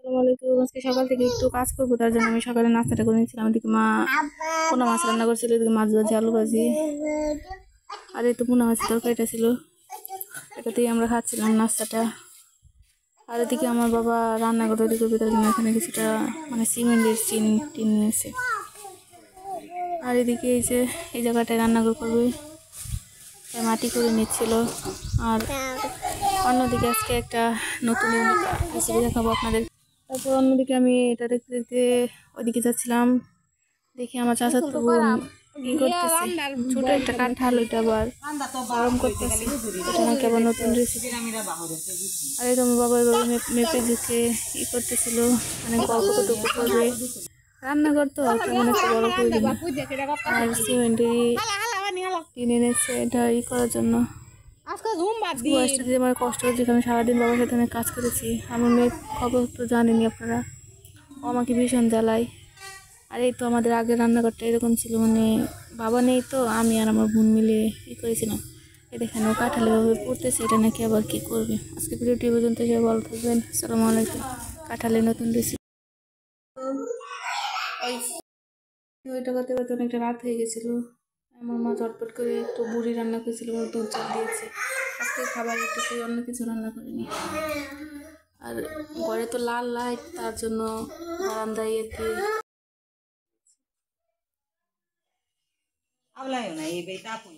আসসালামু আলাইকুম। আজকে সকাল থেকে একটু কাজ করবো, তার জন্য আমি সকালে নাস্তাটা করে নিয়েছিলাম। এদিকে মা পোনা মাছ রান্না করছিল, এদিকে মাছ ভাজি, আলু ভাজি, আর এই তো পোনা মাছের তরকারিটা ছিল, এটাতেই আমরা খাচ্ছিলাম নাস্তাটা। আর এদিকে আমার বাবা রান্না করতে দিকে ভিতরে জন্য এখানে কিছুটা মানে সিমেন্টের টিন নিয়েছে। আর এদিকে এই যে এই জায়গাটায় রান্নাঘর করবে, মাটি করে নিচ্ছিল। আর অন্যদিকে আজকে একটা নতুন রেসিপি দেখাবো আপনাদের। তারপর অন্যদিকে আমি এটা দেখতে দেখতে ওইদিকে যাচ্ছিলাম, দেখি আমার চাচাতো বোন ই করতেছে, ছোট একটা কাঁঠাল, ওইটা আবার গরম করতেছে, এটা নাকি আবার নতুন রেসিপি। আর এই তো আমার বাবা এভাবে মেপে ঝুঁকে ই করতেছিল, মানে গল্প কতটুকু করবে। রান্নাঘর তো তেমন একটা বড় প্রয়োজন না, আর সিমেন্টেরই টিন এনেছে এটা ই করার জন্য। বয়সটা দিয়ে আমার কষ্ট হচ্ছে, কারণ সারাদিন বাবার সাথে অনেক কাজ করেছি। আমার মেয়ের খবর তো জানেনি আপনারা, ও আমাকে ভীষণ জ্বালায়। আর এই তো আমাদের আগের রান্নাঘরটা এরকম ছিল, মানে বাবা নেই তো আমি আর আমার বোন মিলে ই করেছিলাম। এই দেখেন ও কাঁঠালে ভাবে পড়তেছে, এটা নাকি আবার কি করবে। আজকে ভিডিওটি পর্যন্ত সবাই ভালো থাকবেন। আসসালামু আলাইকুম। কাঁঠালের নতুন রেসিপি। ওইটা করতে করতে অনেকটা রাত হয়ে গেছিলো। আমার মা চটপট করে একটু বুড়ি রান্না করেছিল, দুধ চাল দিয়েছে। আজকে খাবার একটু অন্য কিছু রান্না করিনি। আর ঘরে তো লাল লাইট, তার জন্য বারান্দায় আর কি Habla de una y ve tapo.